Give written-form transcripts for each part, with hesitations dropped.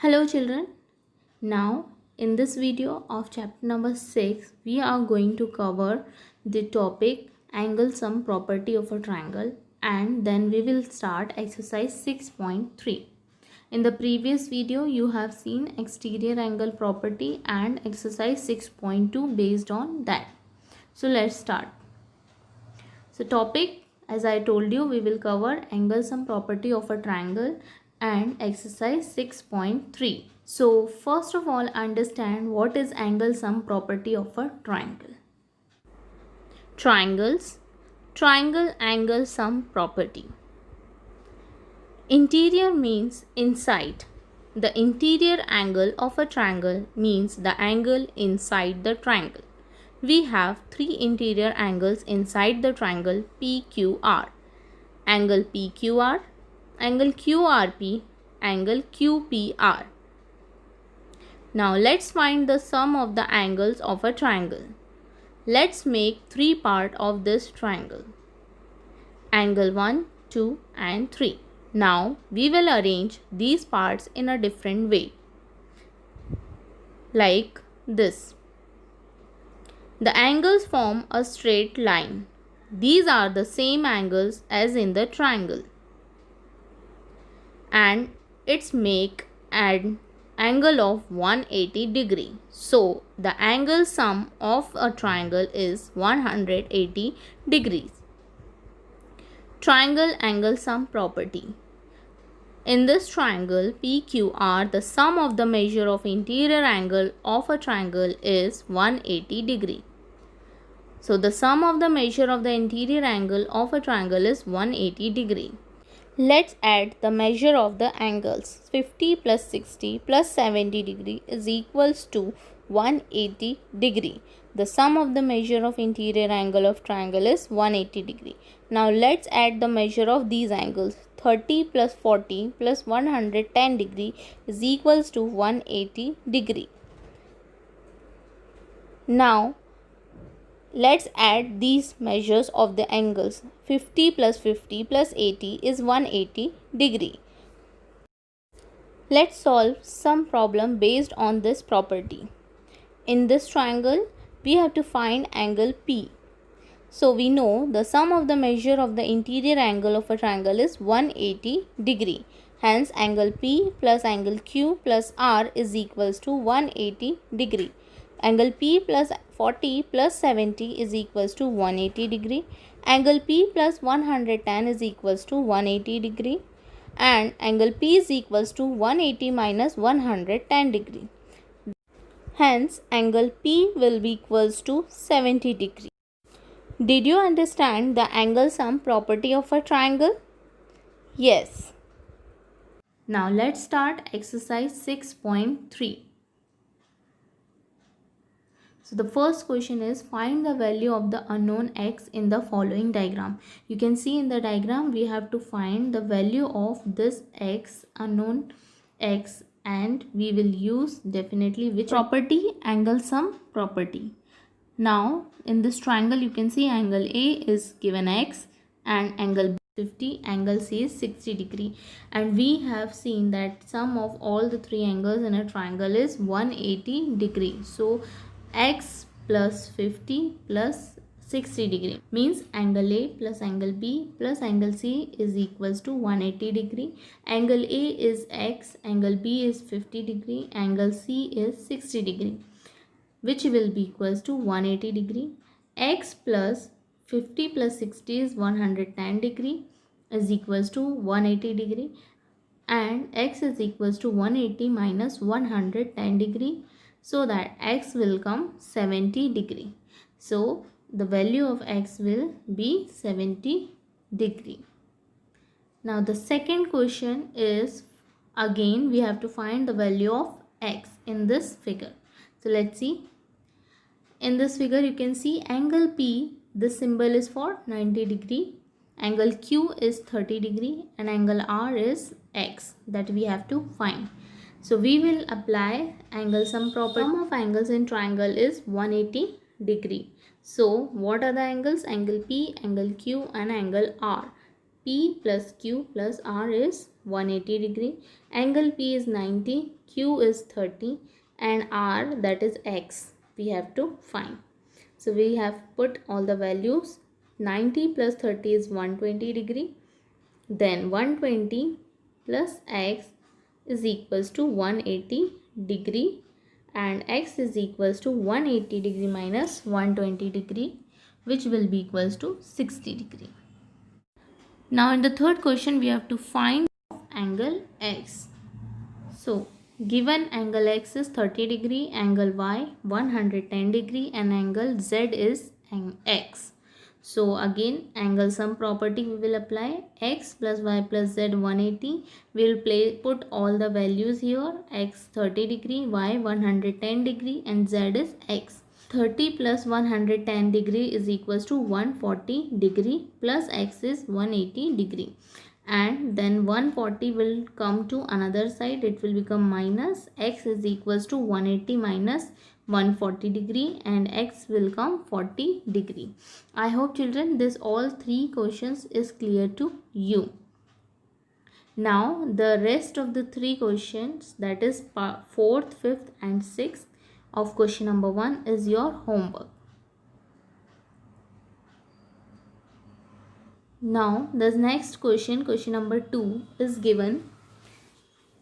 Hello children. Now in this video of chapter number 6 we are going to cover the topic angle sum property of a triangle, and then we will start exercise 6.3. In the previous video you have seen exterior angle property and exercise 6.2 based on that. So let's start. So topic, as I told you, we will cover angle sum property of a triangle and exercise 6.3. So first of all, understand what is angle sum property of a triangle. Triangles, triangle angle sum property. Interior means inside. The interior angle of a triangle means the angle inside the triangle. We have three interior angles inside the triangle PQR. Angle PQR, angle QRP, angle QPR. Now let's find the sum of the angles of a triangle. Let's make three parts of this triangle. Angle 1, 2 and 3. Now we will arrange these parts in a different way. Like this. The angles form a straight line. These are the same angles as in the triangle. And it's make an angle of 180 degree. So the angle sum of a triangle is 180 degrees. Triangle angle sum property. In this triangle PQR, the sum of the measure of interior angle of a triangle is 180 degree. So the sum of the measure of the interior angle of a triangle is 180 degree. Let's add the measure of the angles. 50 plus 60 plus 70 degree is equals to 180 degree. The sum of the measure of interior angle of triangle is 180 degree. Now let's add the measure of these angles. 30 plus 40 plus 110 degree is equals to 180 degree. Now let's add these measures of the angles. 50 plus 50 plus 80 is 180 degree. Let's solve some problem based on this property. In this triangle, we have to find angle P. So we know the sum of the measure of the interior angle of a triangle is 180 degree. Hence angle P plus angle Q plus R is equals to 180 degree. Angle P plus 40 plus 70 is equals to 180 degree. Angle P plus 110 is equals to 180 degree. And angle P is equals to 180 minus 110 degree. Hence, angle P will be equals to 70 degree. Did you understand the angle sum property of a triangle? Yes. Now let's start exercise 6.3. So the first question is find the value of the unknown x in the following diagram. You can see in the diagram we have to find the value of this x, unknown x, and we will use definitely which property? Angle sum property. Now in this triangle you can see angle A is given x and angle B 50, angle C is 60 degree, and we have seen that sum of all the three angles in a triangle is 180 degree. So x plus 50 plus 60 degree means angle A plus angle B plus angle C is equals to 180 degree. Angle A is x, angle B is 50 degree, angle C is 60 degree, which will be equals to 180 degree. X plus 50 plus 60 is 110 degree is equals to 180 degree, and x is equals to 180 minus 110 degree, so that x will come 70 degree. So the value of x will be 70 degree. Now the second question is, again we have to find the value of x in this figure. So let's see. In this figure you can see angle P, this symbol is for 90 degree, angle Q is 30 degree, and angle R is x that we have to find. So we will apply angle sum property. Sum of angles in triangle is 180 degree. So what are the angles? Angle P, angle Q and angle R. P plus Q plus R is 180 degree, angle P is 90, Q is 30, and R, that is X, we have to find. So we have put all the values. 90 plus 30 is 120 degree. Then 120 plus X is equals to 180 degree, and X is equals to 180 degree minus 120 degree, which will be equals to 60 degree. Now in the third question we have to find angle X. So given angle X is 30 degree, angle Y 110 degree, and angle Z is X. So again angle sum property we will apply. X plus Y plus Z 180. We will put all the values here. X 30 degree, Y 110 degree, and Z is X. 30 plus 110 degree is equals to 140 degree, plus X is 180 degree. And then 140 will come to another side, it will become minus. X is equals to 180 minus 140 degree, and X will come 40 degree. I hope children this all three questions is clear to you. Now the rest of the three questions, that is 4th, 5th and 6th of question number 1 is your homework. Now the next question, question number 2 is given.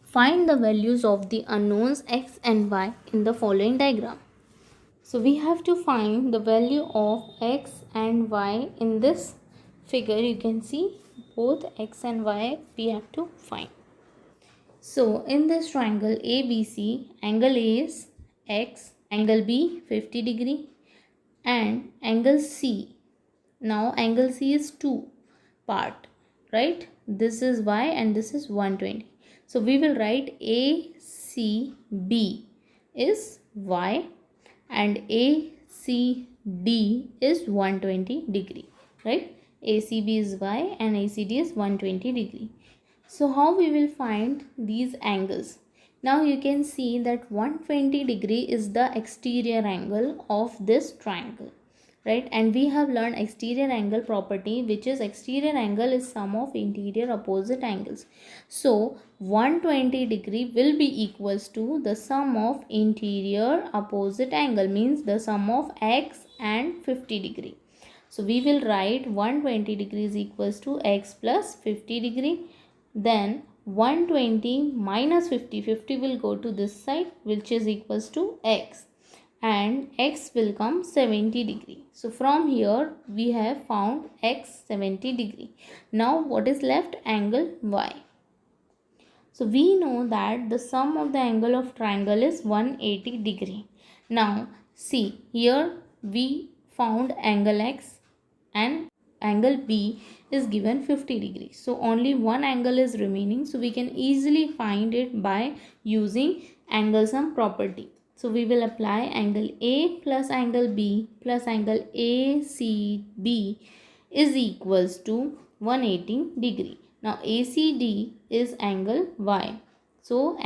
Find the values of the unknowns X and Y in the following diagram. So we have to find the value of X and Y in this figure. You can see both X and Y we have to find. So in this triangle ABC, angle A is X, angle B 50 degree, and angle C. Now angle C is 2 part, right? This is Y and this is 120. So we will write ACB is Y and ACD is 120 degree, right? ACB is Y and ACD is 120 degree. So how we will find these angles? Now you can see that 120 degree is the exterior angle of this triangle, right? And we have learned exterior angle property, which is exterior angle is sum of interior opposite angles. So 120 degree will be equals to the sum of interior opposite angle, means the sum of X and 50 degree. So we will write 120 degrees equals to X plus 50 degree. Then 120 minus 50, 50 will go to this side, which is equals to X, and X will come 70 degree. So from here we have found X 70 degree. Now what is left? Angle Y. So we know that the sum of the angle of triangle is 180 degree. Now see, here we found angle X and angle B is given 50 degrees. So only one angle is remaining. So we can easily find it by using angle sum property. So we will apply angle A plus angle B plus angle ACB is equals to 180 degree. Now ACD is angle Y. So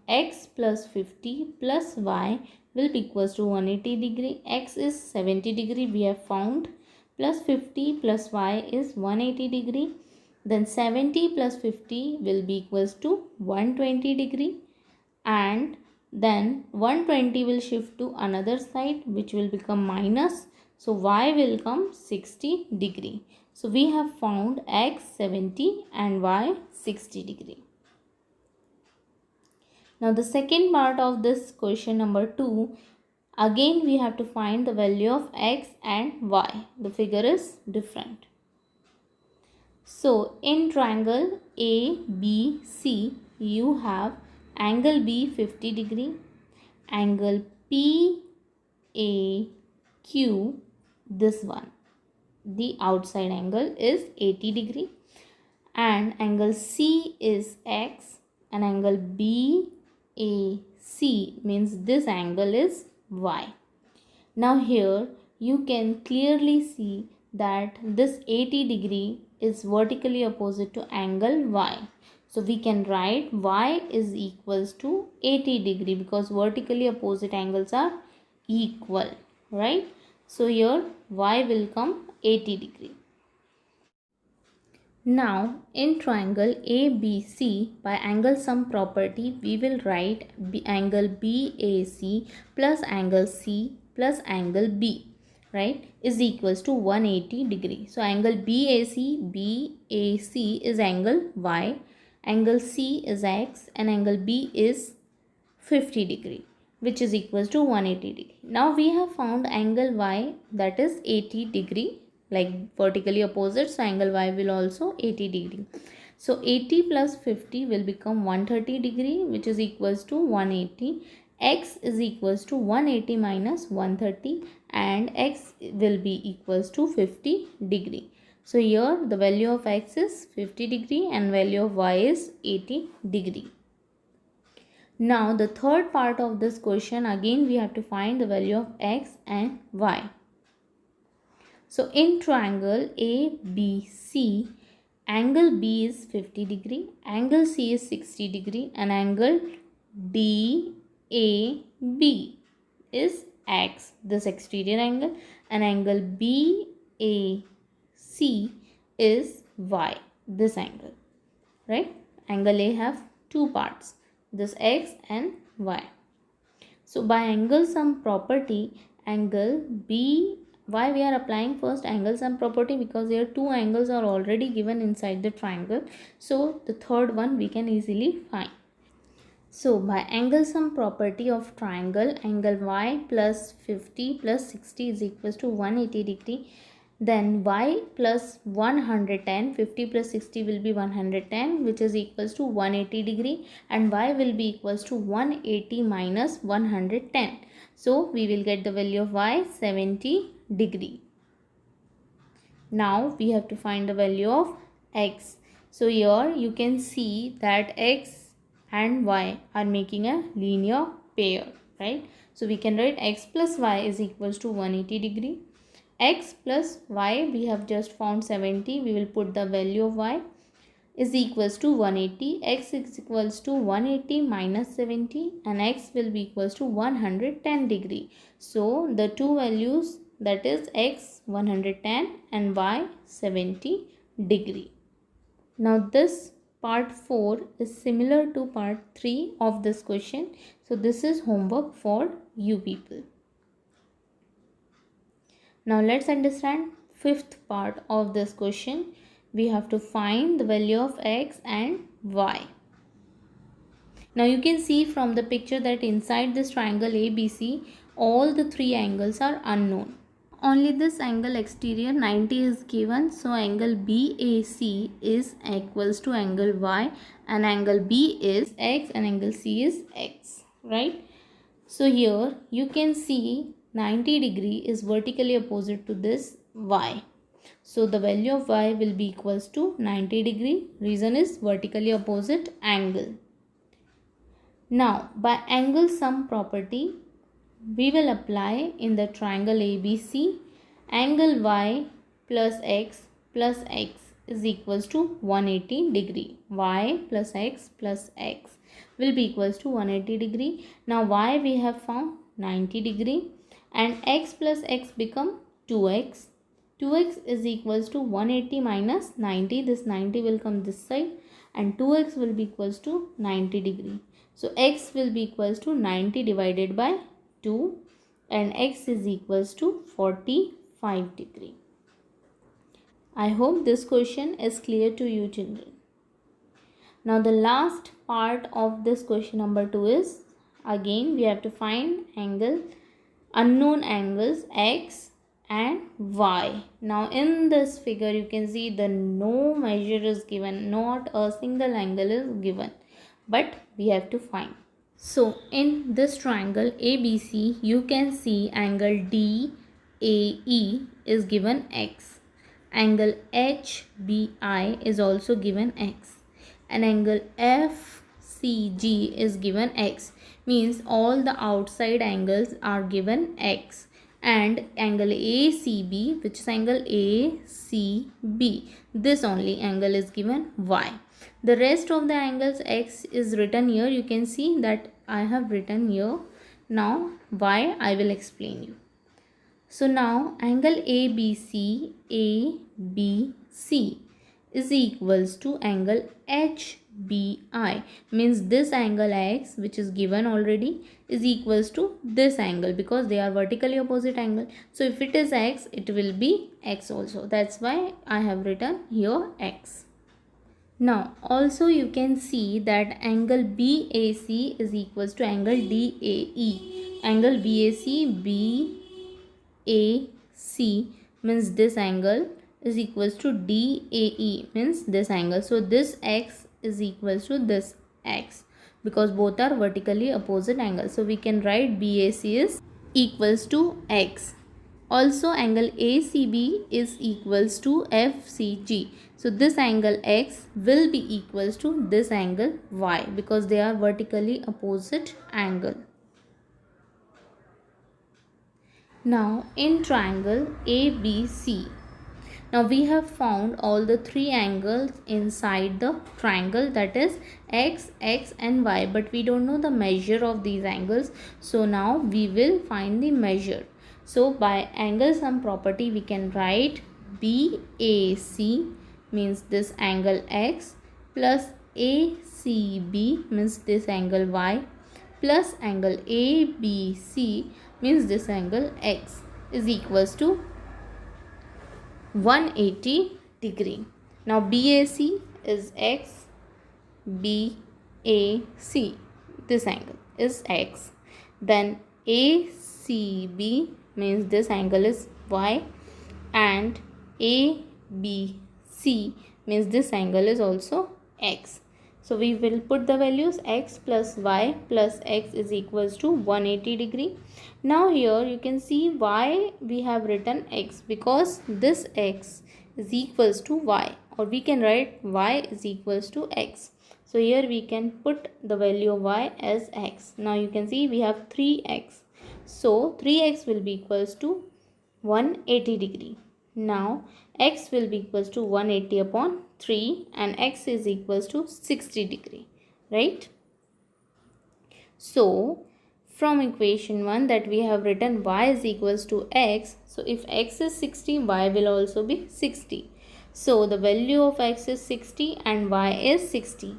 X plus 50 plus Y will be equals to 180 degree. X is 70 degree we have found, plus 50 plus Y is 180 degree. Then 70 plus 50 will be equals to 120 degree, and then 120 will shift to another side, which will become minus. So Y will come 60 degree. So we have found X 70 and Y 60 degree. Now the second part of this question number 2, again we have to find the value of X and Y. The figure is different. So in triangle ABC, you have angle B 50 degree, angle PAQ, this one, the outside angle is 80 degree, and angle C is X, and angle BAC means this angle is Y. Now here you can clearly see that this 80 degree is vertically opposite to angle Y. So we can write Y is equals to 80 degree because vertically opposite angles are equal, right? So here Y will come 80 degree. Now in triangle ABC, by angle sum property we will write angle BAC plus angle C plus angle B, right, is equals to 180 degree. So angle BAC is angle Y, angle C is X, and angle B is 50 degree, which is equals to 180 degree. Now we have found angle Y, that is 80 degree, like vertically opposite, so angle Y will also 80 degree. So 80 plus 50 will become 130 degree, which is equals to 180. X is equals to 180 minus 130, and X will be equals to 50 degree. So here the value of X is 50 degree and value of Y is 80 degree. Now the third part of this question, again we have to find the value of X and Y. So in triangle ABC, angle B is 50 degree, angle C is 60 degree, and angle DAB is X, this exterior angle, and angle BAC is Y, this angle, right? Angle A have two parts, this X and Y. So by angle sum property, angle B, why we are applying first angle sum property? Because here two angles are already given inside the triangle, so the third one we can easily find. So by angle sum property of triangle, angle Y plus 50 plus 60 is equals to 180 degree. Then Y plus 110, 50 plus 60 will be 110, which is equals to 180 degree, and Y will be equals to 180 minus 110. So we will get the value of Y 70 degree. Now we have to find the value of X. So here you can see that X and Y are making a linear pair, right? So we can write X plus Y is equals to 180 degree. X plus Y, we have just found 70. We will put the value of Y is equals to 180. X is equals to 180 minus 70, and X will be equals to 110 degree. So the two values, that is X 110 and Y 70 degree. Now this part 4 is similar to part 3 of this question. So this is homework for you people. Now let's understand fifth part of this question. We have to find the value of X and Y. Now you can see from the picture that inside this triangle ABC, all the three angles are unknown. Only this angle exterior 90 is given, so angle BAC is equals to angle Y, and angle B is X and angle C is X, right? So here you can see 90 degree is vertically opposite to this Y. So the value of Y will be equals to 90 degree. Reason is vertically opposite angle. Now by angle sum property, we will apply in the triangle ABC. Angle Y plus X is equals to 180 degree. Y plus X will be equals to 180 degree. Now Y we have found 90 degree, and X plus X become 2X. 2X is equals to 180 minus 90. This 90 will come this side, and 2X will be equals to 90 degree. So X will be equals to 90 divided by 2, and X is equals to 45 degree. I hope this question is clear to you children. Now the last part of this question number 2 is, again we have to find unknown angles X and Y. Now in this figure you can see the no measure is given, not a single angle is given, but we have to find. So in this triangle ABC, you can see angle DAE is given X. Angle HBI is also given X. And angle FCG is given X. Means all the outside angles are given X. And angle ACB, which is angle ACB, this only angle is given Y. The rest of the angles X is written here. You can see that I have written here. Now why I will explain you. So now angle ABC is equals to angle HBI. Means this angle X, which is given already, is equals to this angle because they are vertically opposite angle. So if it is X, it will be X also. That's why I have written here X. Now also you can see that angle BAC is equals to angle DAE. Angle BAC means this angle is equals to DAE means this angle. So this X is equals to this X because both are vertically opposite angles. So we can write BAC is equals to X. Also angle ACB is equals to FCG. So this angle X will be equals to this angle Y because they are vertically opposite angle. Now in triangle ABC. Now we have found all the three angles inside the triangle, that is X, X and Y, but we don't know the measure of these angles. So now we will find the measure. So by angle sum property we can write BAC means this angle X plus ACB means this angle Y plus angle ABC means this angle X is equals to 180 degree. Now BAC is X, BAC, this angle is X. Then ACB means this angle is Y and ABC means this angle is also X. So we will put the values X plus Y plus X is equals to 180 degree. Now here you can see why we have written X, because this X is equals to Y, or we can write Y is equals to X. So here we can put the value of Y as X. Now you can see we have 3X. So 3X will be equals to 180 degree. Now X will be equals to 180 upon 3 and X is equals to 60 degree, right? So from equation 1 that we have written Y is equals to X. So if X is 60, Y will also be 60. So the value of X is 60 and Y is 60.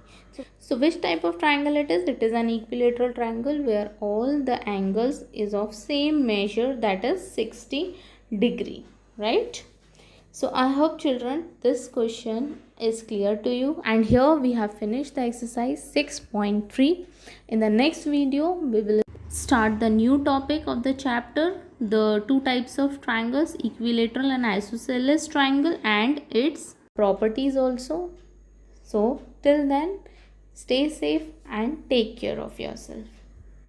So which type of triangle it is? It is an equilateral triangle where all the angles is of same measure, that is 60 degree, right? So I hope children this question is clear to you, and here we have finished the exercise 6.3. In the next video we will start the new topic of the chapter, the two types of triangles, equilateral and isosceles triangle, and its properties also. So till then, stay safe and take care of yourself.